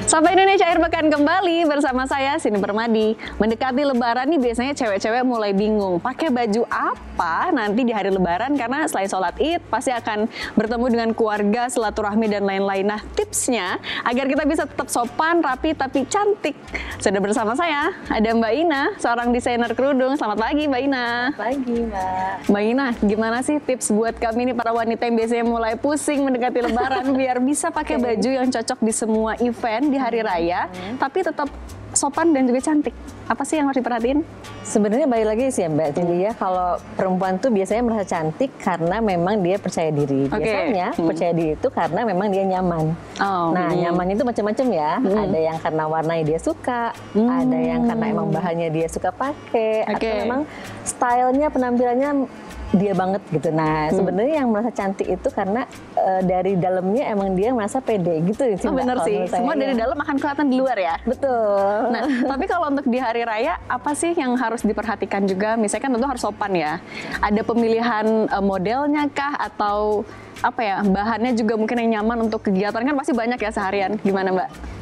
Sampai Indonesia Akhir Pekan kembali bersama saya Sini Permadi. Mendekati Lebaran nih biasanya cewek-cewek mulai bingung pakai baju apa nanti di hari Lebaran, karena selain sholat Id pasti akan bertemu dengan keluarga, silaturahmi dan lain-lain. Nah, tipsnya agar kita bisa tetap sopan, rapi tapi cantik. Sudah bersama saya ada Mbak Ina, seorang desainer kerudung. Selamat pagi Mbak Ina. Selamat pagi Mbak. Mbak Ina, gimana sih tips buat kami nih para wanita yang biasanya mulai pusing mendekati Lebaran biar bisa pakai baju yang cocok di semua event di hari raya, tapi tetap sopan dan juga cantik? Apa sih yang harus diperhatiin? Sebenarnya balik lagi sih ya Mbak Cindy ya, kalau perempuan tuh biasanya merasa cantik karena memang dia percaya diri. Biasanya percaya diri itu karena memang dia nyaman. Nah, nyaman itu macam-macam ya. Ada yang karena warnanya dia suka, ada yang karena emang bahannya dia suka pakai, atau memang stylenya, penampilannya dia banget gitu. Nah, sebenarnya yang merasa cantik itu karena dari dalamnya emang dia merasa pede gitu sih. Bener sih, semua dari dalam akan kelihatan di luar ya. Betul. Nah, tapi kalau untuk di hari raya apa sih yang harus diperhatikan juga? Misalnya kan tentu harus sopan ya. Ada pemilihan modelnya kah, atau apa ya, bahannya juga mungkin yang nyaman untuk kegiatan, kan pasti banyak ya seharian. Gimana Mbak?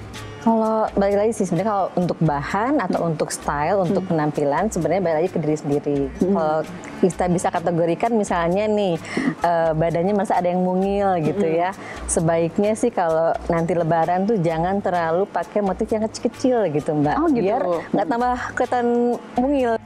Kalau balik lagi sih sebenarnya, kalau untuk bahan atau untuk style, untuk penampilan sebenarnya balik lagi ke diri sendiri. Kalau kita bisa kategorikan misalnya nih badannya masa ada yang mungil gitu ya, sebaiknya sih kalau nanti Lebaran tuh jangan terlalu pakai motif yang kecil-kecil gitu Mbak, biar nggak tambah kelihatan mungil.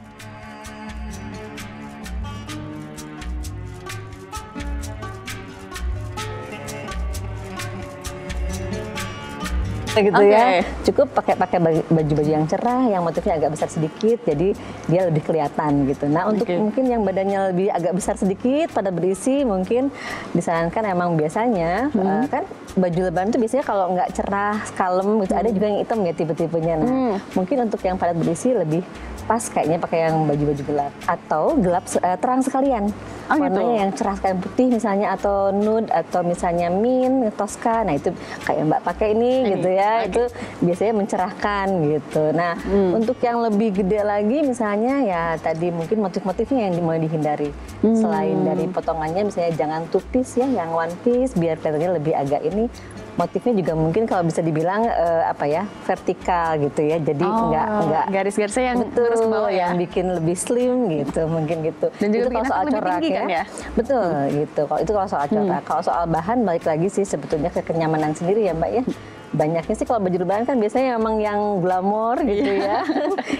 Gitu ya, cukup pakai baju-baju yang cerah, yang motifnya agak besar sedikit, jadi dia lebih kelihatan gitu. Nah, untuk mungkin yang badannya lebih agak besar sedikit, pada berisi, mungkin disarankan emang biasanya kan baju Lebaran itu biasanya kalau nggak cerah, kalem gitu, ada juga yang hitam ya tipe-tipenya. Nah, mungkin untuk yang padat berisi lebih pas kayaknya pakai yang baju-baju gelap atau gelap terang sekalian. Warnanya yang cerah sekalian, putih misalnya, atau nude, atau misalnya mint, Tosca. Nah, itu kayak Mbak pakai ini gitu ya, itu biasanya mencerahkan gitu. Nah, untuk yang lebih gede lagi misalnya ya tadi mungkin motif-motifnya yang mau dihindari. Selain dari potongannya misalnya jangan two piece ya, yang one piece biar kelihatannya lebih agak ini. Motifnya juga mungkin kalau bisa dibilang apa ya, vertikal gitu ya, jadi nggak garis-garisnya yang terus ke bawah ya, yang bikin lebih slim gitu, mungkin gitu. Dan juga itu kalau soal corak ya, betul gitu. Kalau itu kalau soal corak, kalau soal bahan balik lagi sih sebetulnya ke kenyamanan sendiri ya Mbak ya. Banyaknya sih kalau baju Lebaran kan biasanya emang yang glamor gitu ya,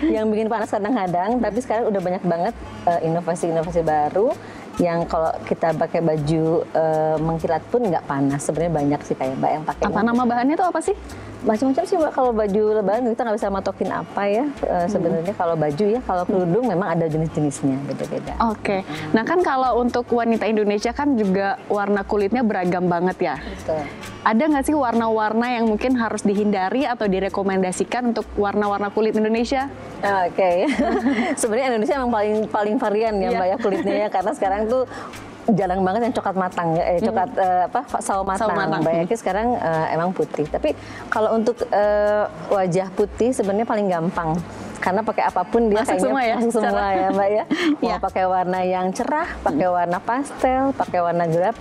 yang bikin panas kadang-kadang. Tapi sekarang udah banyak banget inovasi-inovasi baru yang kalau kita pakai baju mengkilat pun nggak panas. Sebenarnya banyak sih kayak Mbak yang pakai. Apa nama bahannya tuh apa sih? Macam-macam sih Mbak. Kalau baju Lebaran kita nggak bisa matokin apa ya. Sebenarnya kalau baju ya, kalau kerudung memang ada jenis-jenisnya beda-beda. Nah kan kalau untuk wanita Indonesia kan juga warna kulitnya beragam banget ya. Betul. Ada nggak sih warna-warna yang mungkin harus dihindari atau direkomendasikan untuk warna-warna kulit Indonesia? Sebenarnya Indonesia emang paling varian ya Mbak ya kulitnya ya, karena sekarang tuh jarang banget yang coklat matang ya, coklat sawo matang. Banyaknya sekarang emang putih. Tapi kalau untuk wajah putih sebenarnya paling gampang. Karena pakai apapun dia masuk kayaknya masuk semua ya Mbak ya. Mau pakai warna yang cerah, pakai warna pastel, pakai warna gelap,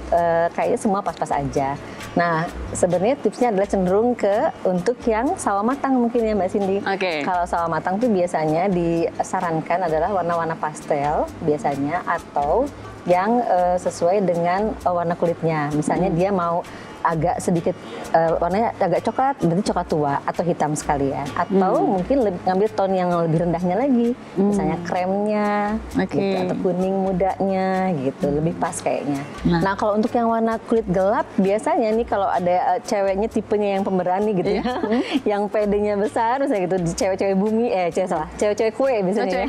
kayaknya semua pas-pas aja. Nah, sebenarnya tipsnya adalah cenderung untuk yang sawo matang mungkin ya Mbak Cindy. Kalau sawo matang tuh biasanya disarankan adalah warna-warna pastel biasanya, atau yang sesuai dengan warna kulitnya. Misalnya dia mau agak sedikit warnanya agak coklat, berarti coklat tua atau hitam sekalian, atau mungkin ngambil tone yang lebih rendahnya lagi, misalnya kremnya gitu, atau kuning mudanya gitu, lebih pas kayaknya. Nah, kalau untuk yang warna kulit gelap biasanya nih kalau ada ceweknya tipenya yang pemberani gitu ya, yang pedenya besar misalnya gitu, cewek-cewek bumi cewek-cewek kue biasanya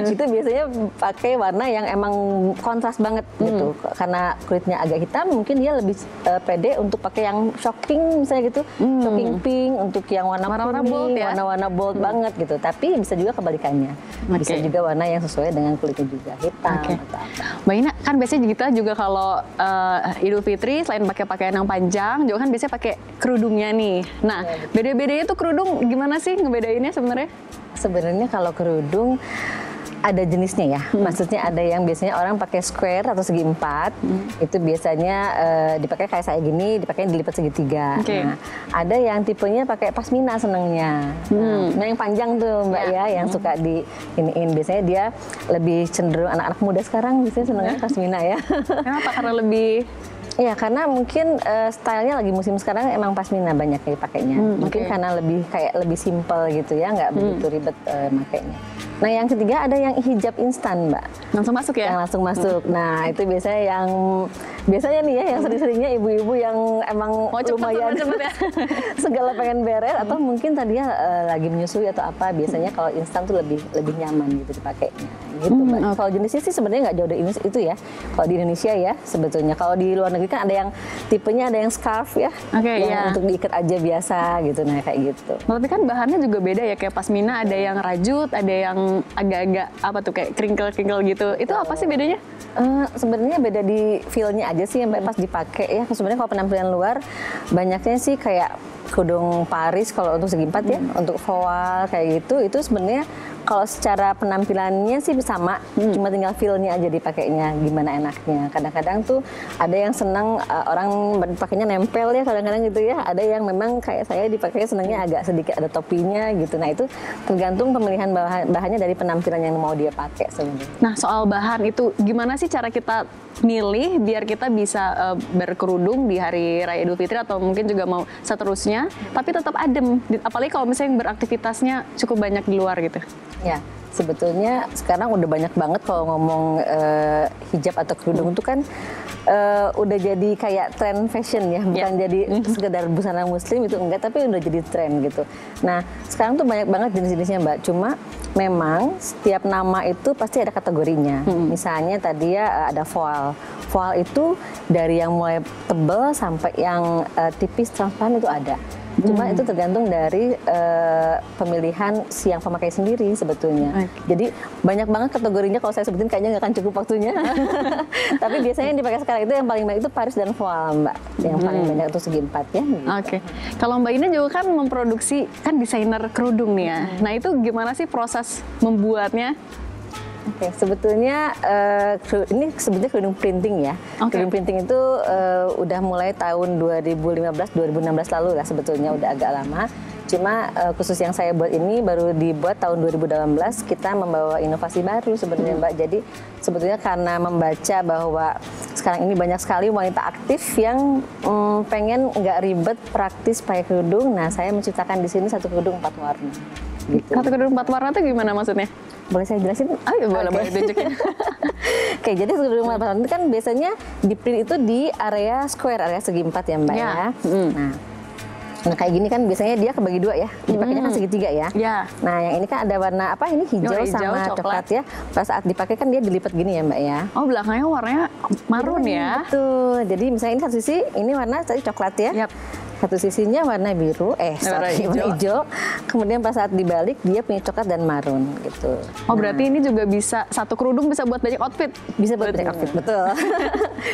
itu biasanya pakai warna yang emang kontras banget gitu, karena kulitnya agak hitam mungkin dia lebih pede untuk pakai yang shocking misalnya gitu, shocking pink, untuk yang warna kuning, warna-warna bold banget gitu. Tapi bisa juga kebalikannya, bisa juga warna yang sesuai dengan kulitnya juga, hitam atau apa. Mbak Ina, kan biasanya kita juga kalau Idul Fitri selain pakai pakaian yang panjang, juga kan biasanya pakai kerudungnya nih. Nah, beda-bedanya tuh kerudung gimana sih ngebedainnya sebenarnya? Sebenarnya kalau kerudung ada jenisnya ya. Maksudnya ada yang biasanya orang pakai square atau segi empat. Itu biasanya dipakai kayak saya gini, dipakai dilipat segitiga. Nah, ada yang tipenya pakai pasmina senengnya. Nah, yang panjang tuh Mbak ya, yang suka di iniin. Biasanya dia lebih cenderung anak-anak muda sekarang biasanya senengnya pasmina ya. Kenapa? Karena lebih Iya, karena mungkin stylenya lagi musim sekarang emang pasmina banyak yang dipakainya. Mungkin karena lebih simple gitu ya, nggak begitu ribet makainya. Nah, yang ketiga ada yang hijab instan, Mbak. langsung masuk ya? Yang langsung masuk. Nah, itu biasanya nih ya, yang sering-seringnya ibu-ibu yang emang lumayan ya. segala pengen beres, atau mungkin tadinya lagi menyusui atau apa. Biasanya kalau instan tuh lebih nyaman gitu dipakainya. Gitu, Mbak. Kalau jenisnya sih sebenarnya nggak jauh dari itu ya. Kalau di Indonesia ya sebetulnya. Kalau di luar negeri kan ada yang tipenya ada yang scarf ya, yang untuk diikat aja biasa gitu. Nah, kayak gitu. Tapi kan bahannya juga beda ya, kayak pasmina ada yang rajut, ada yang agak-agak apa tuh kayak kringkel-kringkel gitu. Itu apa sih bedanya? Sebenarnya beda di feel-nya aja sih Mbak pas dipakai ya. Sebenarnya kalau penampilan luar banyaknya sih kayak kerudung Paris kalau untuk segi empat ya, untuk voile kayak gitu. Itu sebenarnya kalau secara penampilannya sih sama, cuma tinggal feel-nya aja dipakainya gimana enaknya. Kadang-kadang tuh ada yang senang orang pakainya nempel ya kadang-kadang gitu ya. Ada yang memang kayak saya dipakainya senangnya agak sedikit ada topinya gitu. Nah, itu tergantung pemilihan bahannya dari penampilan yang mau dia pakai sebenarnya. Nah, soal bahan itu gimana sih cara kita milih biar kita bisa berkerudung di hari Raya Idul Fitri atau mungkin juga mau seterusnya, tapi tetap adem. Apalagi kalau misalnya beraktivitasnya cukup banyak di luar gitu. Ya, sebetulnya sekarang udah banyak banget kalau ngomong hijab atau kerudung itu kan udah jadi kayak tren fashion ya, bukan jadi sekedar busana muslim itu enggak, tapi udah jadi tren gitu. Nah, sekarang tuh banyak banget jenis-jenisnya Mbak, cuma memang setiap nama itu pasti ada kategorinya. Misalnya tadi ya ada voile. Voile itu dari yang mulai tebal sampai yang tipis transparan itu ada. Cuma itu tergantung dari pemilihan si yang pemakai sendiri sebetulnya. Jadi banyak banget kategorinya, kalau saya sebutin kayaknya nggak akan cukup waktunya. Tapi biasanya yang dipakai sekarang itu yang paling banyak itu Paris dan voile Mbak. Yang paling banyak itu segi empat ya. Gitu. Kalau Mbak Ina juga kan memproduksi, kan desainer kerudung nih ya. Nah, itu gimana sih proses membuatnya? Sebetulnya ini sebetulnya kerudung printing ya. Kerudung printing itu udah mulai tahun 2015-2016 lalu lah sebetulnya, udah agak lama. Cuma khusus yang saya buat ini baru dibuat tahun 2018, kita membawa inovasi baru sebenarnya Mbak. Jadi sebetulnya karena membaca bahwa sekarang ini banyak sekali wanita aktif yang pengen nggak ribet, praktis pakai kerudung. Nah, saya menciptakan di sini satu kerudung 4 warna. Gitu. Satu kerudung 4 warna itu gimana maksudnya? Boleh saya jelasin? Boleh tunjukin. Oke, jadi kerudung 4 warna itu kan biasanya di print itu di area square, area segi empat ya Mbak ya. Nah, kayak gini kan biasanya dia kebagi dua ya, dipakainya kan segitiga ya. Nah, yang ini kan ada warna apa ini, hijau sama coklat ya. Pada saat dipakai kan dia dilipat gini ya Mbak ya. Oh, belakangnya warnanya marun ya. Betul, jadi misalnya ini satu sisi, ini warna tadi coklat ya. Satu sisinya warna biru, warna hijau. Kemudian pas saat dibalik dia punya coklat dan marun gitu. Oh, berarti ini juga bisa, satu kerudung bisa buat banyak outfit? Bisa buat banyak outfit, betul.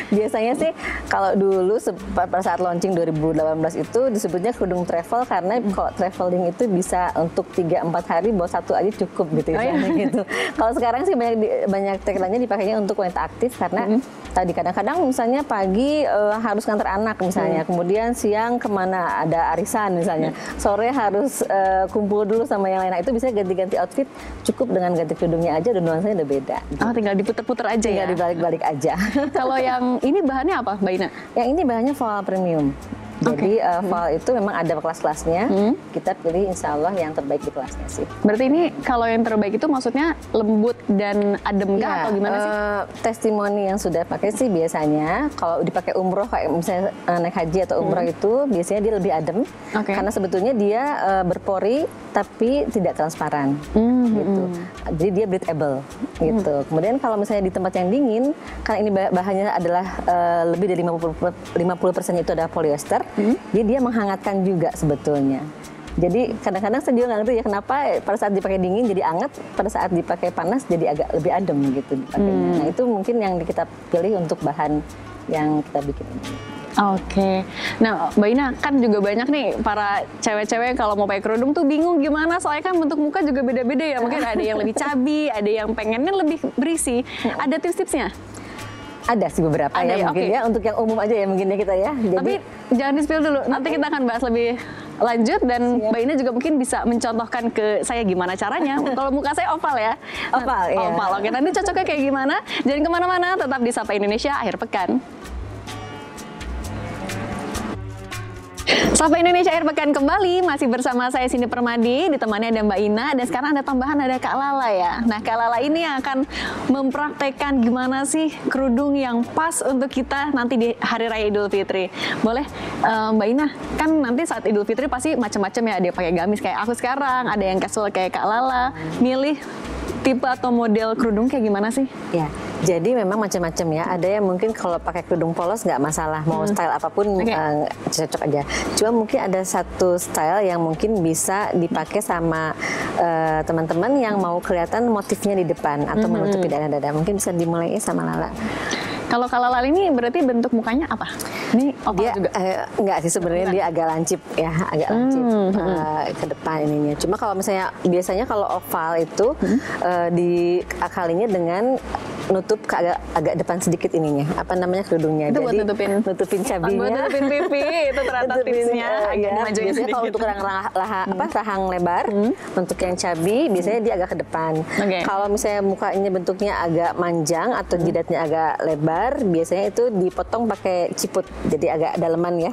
Biasanya sih kalau dulu pada saat launching 2018 itu disebutnya kerudung travel, karena kalau traveling itu bisa untuk 3-4 hari bawa satu aja cukup gitu ya. Gitu. Kalau sekarang sih banyak tagline-nya dipakainya untuk wanita aktif, karena tadi kadang-kadang misalnya pagi harus ngantar anak misalnya, kemudian siang kemana ada arisan misalnya, sore harus kumpul dulu sama yang lain. Nah, itu bisa ganti-ganti outfit, cukup dengan ganti kerudungnya aja dan nuansanya udah beda. Gitu. Oh, tinggal diputer-puter aja ya? Tinggal dibalik-balik aja. Kalau yang ini bahannya apa Mbak Ina? Yang ini bahannya voile premium. Jadi voile itu memang ada kelas-kelasnya. Kita pilih insya Allah yang terbaik di kelasnya sih. Berarti ini kalau yang terbaik itu maksudnya lembut dan adem kah atau gimana sih? Testimoni yang sudah pakai sih biasanya kalau dipakai umroh kayak misalnya naik haji atau umroh itu biasanya dia lebih adem. Karena sebetulnya dia berpori tapi tidak transparan. Gitu. Jadi dia breathable gitu. Kemudian kalau misalnya di tempat yang dingin, karena ini bahannya adalah lebih dari 50% itu adalah polyester. Jadi dia menghangatkan juga sebetulnya. Jadi kadang-kadang saya juga nggak ngerti ya kenapa pada saat dipakai dingin jadi hangat, pada saat dipakai panas jadi agak lebih adem gitu dipakainya. Nah, itu mungkin yang kita pilih untuk bahan yang kita bikin ini. Oke. Nah, Mbak Ina, kan juga banyak nih para cewek-cewek kalau mau pakai kerudung tuh bingung gimana, soalnya kan bentuk muka juga beda-beda ya. Mungkin ada yang lebih cabi, ada yang pengennya lebih berisi. Ada tips-tipsnya? Ada sih beberapa Ada ya, ya, mungkin oke. ya, untuk yang umum aja ya mungkin ya kita ya. Jadi, Tapi jangan di-spill dulu, nanti kita akan bahas lebih lanjut dan Mbak Ina juga mungkin bisa mencontohkan ke saya gimana caranya. Kalau muka saya oval ya. Oval, iya. Oval, oke. Nanti cocoknya kayak gimana? Jangan kemana-mana, tetap di Sapa Indonesia akhir pekan. Sapa Indonesia akhir pekan kembali, masih bersama saya Cindy Permadi, ditemani ada Mbak Ina, dan sekarang ada tambahan, ada Kak Lala ya. Nah, Kak Lala ini yang akan mempraktekkan gimana sih kerudung yang pas untuk kita nanti di Hari Raya Idul Fitri. Boleh, Mbak Ina, kan nanti saat Idul Fitri pasti macam-macam ya, ada yang pakai gamis kayak aku sekarang, ada yang casual kayak Kak Lala. Milih tipe atau model kerudung kayak gimana sih? ya, jadi memang macam-macam ya. Ada yang mungkin kalau pakai kerudung polos nggak masalah, mau style apapun Oke. cocok aja. Cuma mungkin ada satu style yang mungkin bisa dipakai sama teman-teman yang mau kelihatan motifnya di depan atau menutupi dada-dada. Mungkin bisa dimulai sama Lala. Kalau Kak Lala ini berarti bentuk mukanya apa? Ini oval Dia juga? enggak sih sebenarnya, dia agak lancip ya, agak lancip ke depan ininya. Cuma kalau misalnya biasanya kalau oval itu diakalinya dengan nutup ke agak depan sedikit ininya. Apa namanya kerudungnya? Itu buat Jadi nutupin cabinya. buat nutupin pipi, itu ternyata Nutupin, tipsnya. Agak ya, dimajuin biasanya kalau sedikit. untuk rahang lebar, untuk yang cabi biasanya dia agak ke depan. Oke. Kalau misalnya mukanya bentuknya agak manjang atau jidatnya agak lebar, biasanya itu dipotong pakai ciput, jadi agak daleman ya.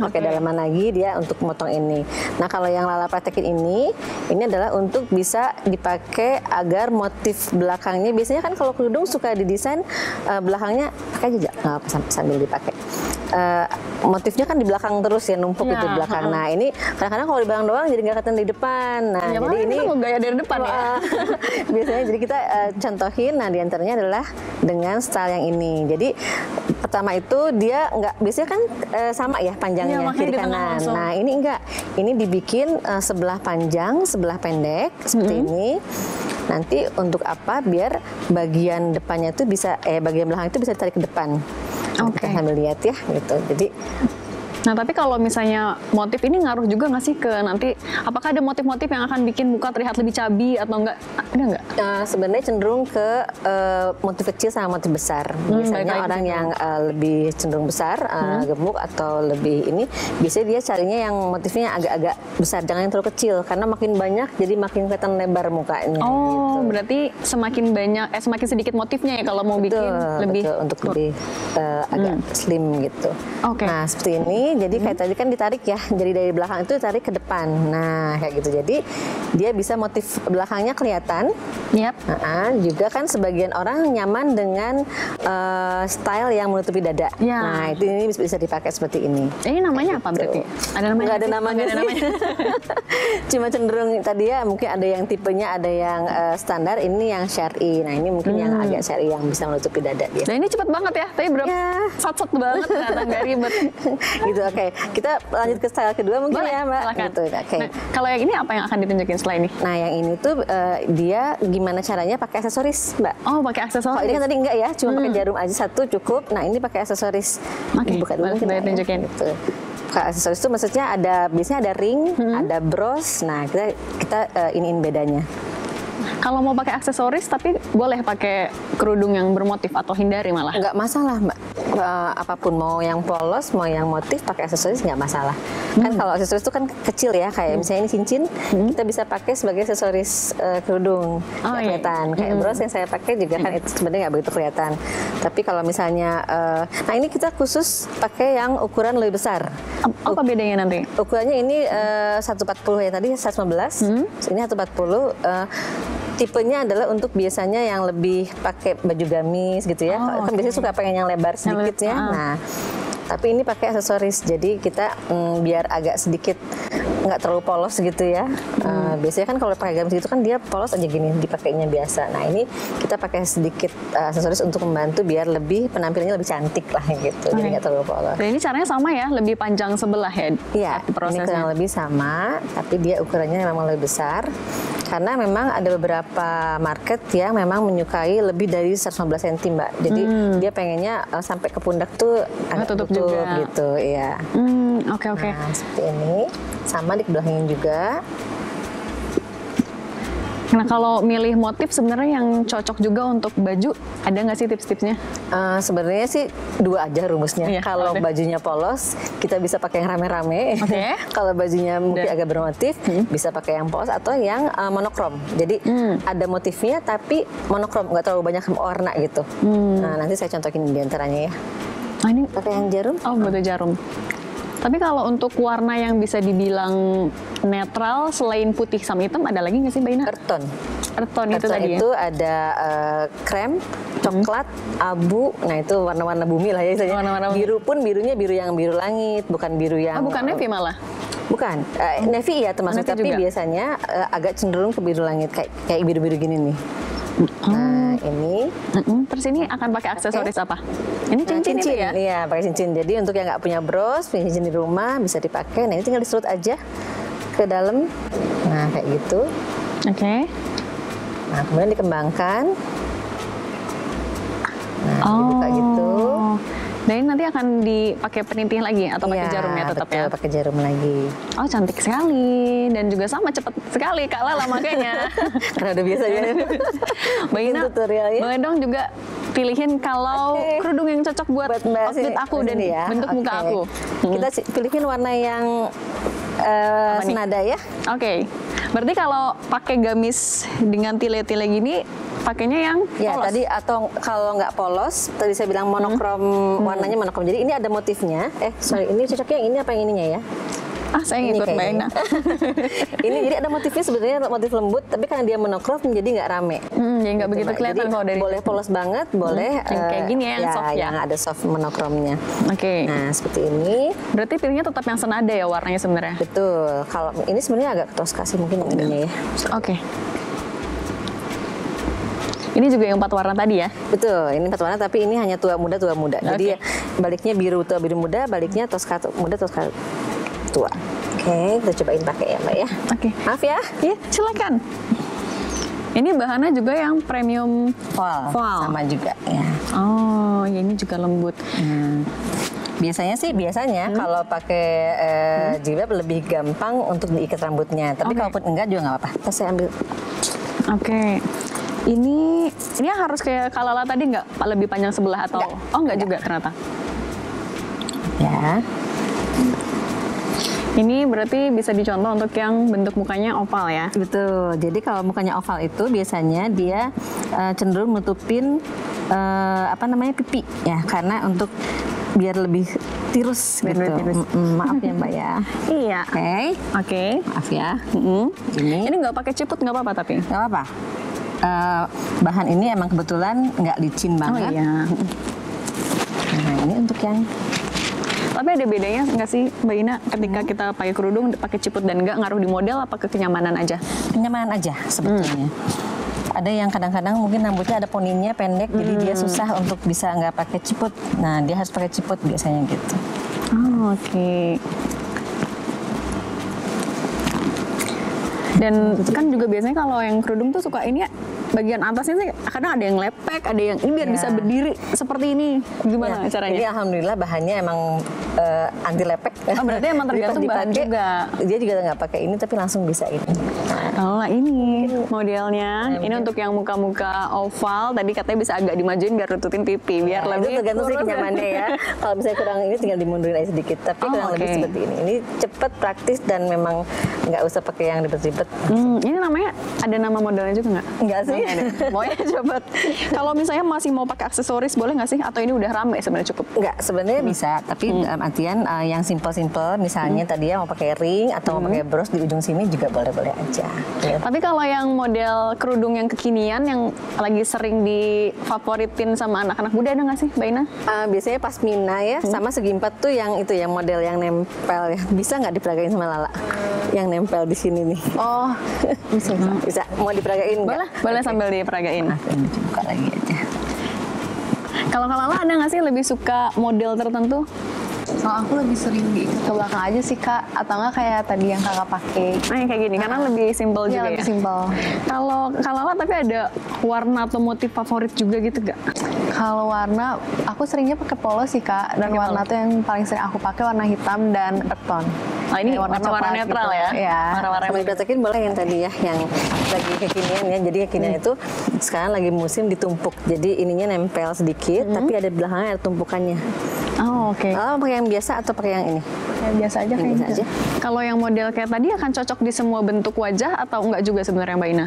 Pakai oke. daleman lagi dia untuk motong ini. Nah, kalau yang Lala praktekin ini adalah untuk bisa dipakai agar motif belakangnya, biasanya kan kalau kerudung suka didesain belakangnya pakai aja nggak apa, sambil dipakai. Motifnya kan di belakang terus ya, numpuk Ya, gitu di belakang. Nah, ini kadang-kadang kalau di belakang doang jadi nggak kelihatan di depan. Nah, Ya, jadi makanya ini kita mau gaya dari depan ya. biasanya jadi kita contohin. Nah, diantaranya adalah dengan style yang ini. Jadi pertama itu dia nggak, biasanya kan sama ya panjangnya Iya, makanya kiri di tengah kanan. langsung. Nah, ini enggak. Ini dibikin sebelah panjang, sebelah pendek seperti ini. Nanti untuk apa? Biar bagian depannya itu bisa bagian belakang itu bisa ditarik ke depan. Oke. Kita sambil lihat ya gitu. Jadi Nah, tapi kalau misalnya motif ini ngaruh juga nggak sih ke nanti, apakah ada motif-motif yang akan bikin muka terlihat lebih cabi atau enggak? Ada nggak? sebenarnya cenderung ke motif kecil sama motif besar. balik Biasanya lagi orang ke situ. yang lebih cenderung besar, gemuk atau lebih ini, biasanya dia carinya yang motifnya agak-agak besar, jangan yang terlalu kecil karena makin banyak jadi makin kelihatan lebar mukanya. Oh, gitu. berarti semakin banyak, semakin sedikit motifnya ya kalau mau bikin lebih. Betul, untuk lebih agak slim gitu. Oke. Nah, seperti ini. Jadi kayak tadi kan ditarik ya, jadi dari belakang itu ditarik ke depan. Nah, kayak gitu. Jadi dia bisa motif belakangnya kelihatan. Yap. Juga kan sebagian orang nyaman dengan style yang menutupi dada. Ya. Nah, itu ini bisa dipakai seperti ini. Ini namanya apa berarti? Ada namanya? Nggak ada sih? namanya, Nggak ada sih. namanya. Cuma cenderung tadi ya, mungkin ada yang tipenya, ada yang standar. Ini yang syar'i. Nah, ini mungkin yang agak syar'i yang bisa menutupi dada dia. Nah, ini cepet banget ya, tapi berapa? Ya. Sat-sat banget, ternyata nggak ribet. Gitu, oke. Kita lanjut ke style kedua mungkin Boleh, ya, Mbak. silakan. Gitu, oke. Nah, kalau yang ini apa yang akan ditunjukin setelah ini? Nah, yang ini tuh dia gimana caranya pakai aksesoris, Mbak. Oh, pakai aksesoris. Kalau ini kan tadi enggak ya, cuma pakai jarum aja satu cukup. Nah, ini pakai aksesoris. Oke, Dibuka dulu boleh, mungkin boleh ya, tunjukin. Gitu. Pakai aksesoris itu maksudnya biasanya ada ring, ada bros. Nah, kita iniin bedanya. Kalau mau pakai aksesoris, tapi boleh pakai kerudung yang bermotif atau hindari malah. Nggak masalah, Mbak. Apapun, mau yang polos, mau yang motif, pakai aksesoris nggak masalah. Kan kalau aksesoris itu kan kecil ya, kayak misalnya ini cincin, kita bisa pakai sebagai aksesoris kerudung. Oh, Nggak iya. kelihatan. Kayak bros yang saya pakai juga kan itu sebenarnya nggak begitu kelihatan. Tapi kalau misalnya, nah ini kita khusus pakai yang ukuran lebih besar. Apa bedanya nanti? Ukurannya ini 140 ya, tadi 115, ini 140. Tipenya adalah untuk biasanya yang lebih pakai baju gamis gitu ya. Oh, Kan oke. biasanya suka pengen yang lebar sedikit lebar, ya. Nah, tapi ini pakai aksesoris. Jadi kita biar agak sedikit nggak terlalu polos gitu ya. Biasanya kan kalau pakai gamis itu kan dia polos aja gini dipakainya biasa. Nah ini kita pakai sedikit aksesoris untuk membantu biar lebih penampilannya lebih cantik lah gitu. Jadi nggak terlalu polos. Dan ini caranya sama ya, lebih panjang sebelah ya? Iya, ini kurang lebih sama, tapi dia ukurannya memang lebih besar. Karena memang ada beberapa market yang memang menyukai lebih dari 115 cm, Mbak. Jadi dia pengennya sampai ke pundak tuh agak tutup juga gitu, ya. Oke. Nah, seperti ini. Sama di belakangnya juga. Nah, kalau milih motif sebenarnya yang cocok juga untuk baju, ada nggak sih tips-tipsnya? Sebenarnya sih 2 aja rumusnya. Iya, kalau bajunya polos, kita bisa pakai yang rame-rame. Kalau bajunya mungkin agak bermotif, bisa pakai yang polos atau yang monokrom. Jadi ada motifnya tapi monokrom, nggak terlalu banyak warna gitu. Nah, nanti saya contohin di antaranya ya. Ini pakai yang jarum? Oh, butuh jarum. Tapi kalau untuk warna yang bisa dibilang netral selain putih sama hitam, ada lagi nggak sih, Mbak Ina? Earth tone. Earth tone itu tadi itu ya? ada krem, coklat, abu. Nah itu warna-warna bumi lah ya. Biru pun birunya biru yang biru langit, bukan biru yang... bukan navy malah? Bukan, navy ya termasuk, navy tapi juga? Biasanya agak cenderung ke biru langit, kayak biru-biru gini nih. Nah ini. Terus ini akan pakai aksesoris apa? Ini cincin itu ya? Iya, pakai cincin. Jadi untuk yang nggak punya bros, punya cincin di rumah bisa dipakai. Nah ini tinggal diserut aja ke dalam. Nah kayak gitu. Oke. Nah kemudian dikembangkan. Nah dibuka gitu. Dan ini nanti akan dipakai penintih lagi atau pakai jarum ya tetap ya? Pakai jarum lagi. Oh cantik sekali dan juga sama cepat sekali Kak Lala makanya. Karena udah biasa ya. Mbak Ina, boleh dong juga pilihin kalau kerudung yang cocok buat outfit aku dan ya. Bentuk muka aku. Kita pilihin warna yang senada ya. Oke. Berarti kalau pakai gamis dengan tile-tile gini pakainya yang ya polos. Tadi atau kalau nggak polos tadi saya bilang monokrom, warnanya monokrom. Jadi ini ada motifnya. Ini cocoknya yang ini apa yang ininya ya? Saya ngikut Mbak Ina. Ini jadi ada motifnya sebenarnya motif lembut, tapi karena dia monokrom jadi nggak rame. Jadi nggak begitu kelihatan kalau dari. Boleh polos banget, boleh yang kayak gini ya, yang soft ya. Yang ada soft monokromnya. Oke. Nah seperti ini. Berarti pilihnya tetap yang senada ya warnanya sebenarnya. Betul. Kalau ini sebenarnya agak toska sih mungkin yang ininya ya. Oke. Ini juga yang 4 warna tadi ya? Betul, ini 4 warna tapi ini hanya tua muda. Jadi baliknya biru tua biru muda, baliknya toska muda toska tua. Oke, kita cobain pakai ya Mbak ya. Oke. Maaf ya. Iya, silakan. Ini bahannya juga yang premium voile. Sama juga ya. Oh, ya ini juga lembut. Biasanya kalau pakai jilbab lebih gampang untuk diikat rambutnya. Tapi kalaupun enggak juga nggak apa-apa. Terus saya ambil. Oke. Ini harus kayak Kalala tadi nggak lebih panjang sebelah atau enggak juga ternyata. Ya. Ini berarti bisa dicontoh untuk yang bentuk mukanya oval ya. Betul. Jadi kalau mukanya oval itu biasanya dia cenderung nutupin pipi ya, karena untuk biar lebih tirus gitu. Maaf ya Mbak ya. Iya. Oke. Maaf ya. Ini nggak pakai ciput nggak apa-apa tapi? Nggak apa-apa. Bahan ini emang kebetulan nggak licin banget. Oh iya. Nah ini untuk yang. Tapi ada bedanya nggak sih Mbak Ina ketika kita pakai kerudung pakai ciput dan nggak ngaruh di model apa ke kenyamanan aja? Kenyamanan aja sebetulnya. Ada yang kadang-kadang mungkin rambutnya ada poninya pendek, jadi dia susah untuk bisa nggak pakai ciput. Nah dia harus pakai ciput biasanya gitu. Oke. Dan kan juga biasanya kalau yang kerudung tuh suka ini ya, bagian atasnya sih kadang ada yang lepek, ada yang ini biar bisa berdiri seperti ini. Gimana caranya? Ini alhamdulillah bahannya emang anti lepek. Oh, berarti emang tergantung bahan juga. Dia juga nggak pakai ini tapi langsung bisa ini. Oh, ini modelnya. Ini untuk yang muka-muka oval. Tadi katanya bisa agak dimajuin biar nutupin pipi, biar lebih. Itu tergantung sih kenyamannya ya. Kalau misalnya kurang ini tinggal dimundurin aja sedikit. Tapi kurang lebih seperti ini. Ini cepet, praktis dan memang nggak usah pakai yang ribet-ribet. Ini namanya ada nama modelnya juga nggak? Nggak sih. Mau ya coba. Kalau misalnya masih mau pakai aksesoris boleh nggak sih? Atau ini udah rame sebenarnya cukup? Nggak, sebenarnya bisa. Tapi dalam artian yang simple-simple, misalnya tadi ya mau pakai ring atau mau pakai bros di ujung sini juga boleh-boleh aja. Ya. Tapi kalau yang model kerudung yang kekinian yang lagi sering difavoritin sama anak-anak muda ada nggak sih, Mbak Ina? Biasanya pasmina ya, sama segi empat tuh yang itu ya model yang nempel ya. Bisa nggak diperagain sama Lala? yang nempel di sini nih. Oh, Bisa mau diperagain nggak? boleh sambil diperagain. Ini buka lagi aja. Kalau Lala ada nggak sih lebih suka model tertentu? Kalau aku lebih sering diikat ke belakang aja sih Kak, atau enggak kayak tadi yang Kakak pakai. Nah, yang kayak gini karena lebih simple Iya, juga lebih ya. simpel. Kalau Lala tapi ada warna atau motif favorit juga gitu gak? Kalau warna, aku seringnya pakai polos sih Kak, dan Pakai warna polos. tuh yang paling sering aku pakai warna hitam dan earth tone. Nah, ini Kayak warna-warna coklat netral gitu. ya? Iya. Warna-warna Sama dipraktekin boleh yang tadi ya, yang lagi kekinian ya. Jadi kekinian itu sekarang lagi musim ditumpuk. Jadi ininya nempel sedikit, tapi ada di belakangnya ada tumpukannya. Oh, oke. Lalu pakai yang biasa atau pakai yang ini? Kayak biasa aja Yang kayaknya. biasa aja. Kalau yang model kayak tadi akan cocok di semua bentuk wajah atau enggak juga sebenarnya Mbak Ina?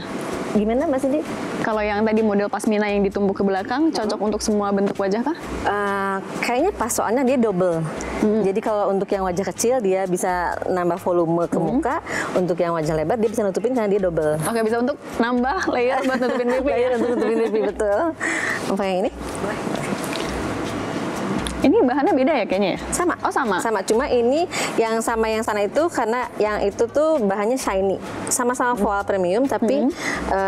Gimana Mbak Cindy? Kalau yang tadi model pasmina yang ditumpuk ke belakang cocok untuk semua bentuk wajah kah? Kayaknya pas soalnya dia double. Jadi kalau untuk yang wajah kecil dia bisa nambah volume ke muka, untuk yang wajah lebar dia bisa nutupin karena dia double. Oke, bisa untuk nambah layer buat nutupin pipi ya. Layer untuk nutupin pipi betul. Mau pakai yang ini? Ini bahannya beda ya kayaknya ya? Sama. Oh, sama. Sama, cuma ini yang sama yang sana itu karena yang itu tuh bahannya shiny. Sama-sama voile premium tapi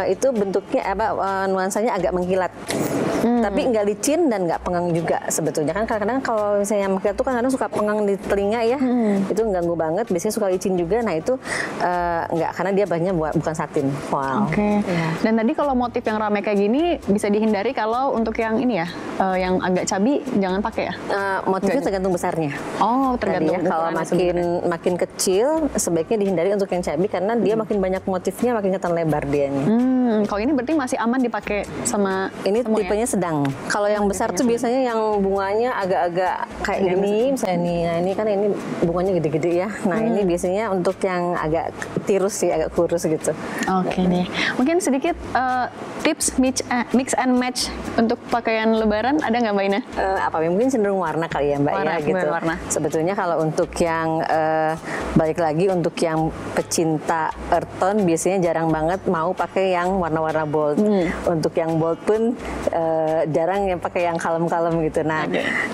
itu bentuknya nuansanya agak mengkilat. Tapi nggak licin dan nggak pengang juga sebetulnya kan kadang-kadang kalau misalnya mengkilat tuh kan kadang suka pengang di telinga ya. Itu ganggu banget, biasanya suka licin juga. Nah, itu nggak karena dia bahannya bukan satin. Wow. Oke. Dan tadi kalau motif yang rame kayak gini bisa dihindari kalau untuk yang ini ya, yang agak cabi jangan pakai ya? Motifnya tergantung besarnya. Oh, Tadi tergantung ya, kalau makin kecil sebaiknya dihindari untuk yang cabi karena dia makin banyak motifnya makin kelihatan lebar dia nih. Kalau ini berarti masih aman dipakai sama Ini semua ya? tipenya sedang. Kalau yang besar tuh biasanya yang bunganya agak-agak kayak gini, misalnya nih. Nah, ini kan ini bunganya gede-gede ya. Nah, ini biasanya untuk yang agak tirus sih, agak kurus gitu. Oke deh. Mungkin sedikit tips mix and match untuk pakaian lebaran ada nggak Mbak Ina? Apa mungkin cenderung warna kali ya Mbak Warna, ya gitu. warna. Sebetulnya kalau untuk yang balik lagi untuk yang pecinta earth tone biasanya jarang banget mau pakai yang warna-warna bold. Untuk yang bold pun jarang yang pakai yang kalem-kalem gitu. Nah,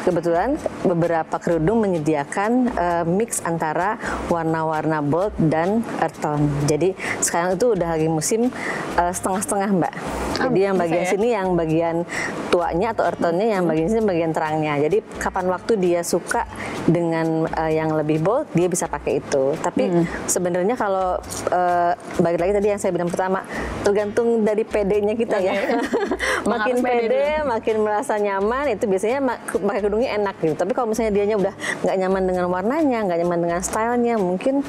kebetulan beberapa kerudung menyediakan mix antara warna-warna bold dan earth tone. Jadi sekarang itu udah lagi musim setengah-setengah Mbak. Jadi yang bagian ya? sini yang bagian tuanya atau earth tone-nya, yang bagian sini bagian terangnya. Jadi kapan waktu dia suka dengan yang lebih bold, dia bisa pakai itu. Tapi sebenarnya kalau balik lagi tadi yang saya bilang pertama, tergantung dari PD-nya kita ya. Makin Harus pede pede, makin merasa nyaman, itu biasanya pakai kerudungnya enak gitu. Tapi kalau misalnya dianya udah nggak nyaman dengan warnanya, nggak nyaman dengan stylenya, mungkin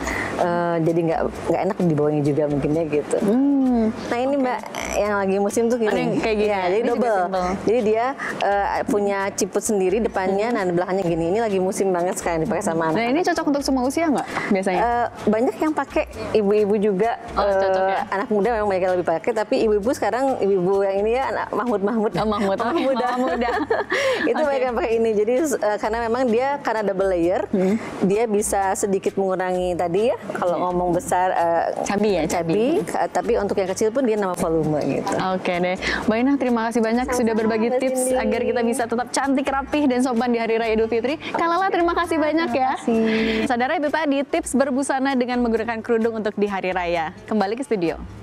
jadi nggak enak dibawanya juga mungkinnya gitu. Nah ini Mbak yang lagi musim tuh gini. Ada yang kayak gini Ya, ya? jadi Ini juga double. simple. Jadi dia punya ciput sendiri depannya, nah di belakangnya gini. Ini lagi musim banget sekarang dipakai sama anak. Nah, ini cocok untuk semua usia nggak biasanya? Banyak yang pakai, ibu-ibu juga. Cocok ya? Anak muda memang banyak yang lebih pakai, tapi ibu-ibu sekarang ibu-ibu yang ini ya anak Mahmud Oh, Mahmud. Mama muda. Mama muda. Itu banyak yang pakai ini. Jadi karena memang dia karena double layer, dia bisa sedikit mengurangi tadi ya. Kalau ngomong besar Cabi ya, cabi, tapi untuk yang kecil pun dia nambah volume gitu. Oke deh, Mbak Ina terima kasih banyak sudah berbagi Mbak tips Cindy. agar kita bisa tetap cantik, rapih, dan sopan di Hari Raya Idul Fitri. Kak Lala terima kasih banyak ya. Saudara itu tadi tips berbusana dengan menggunakan kerudung untuk di Hari Raya. Kembali ke studio.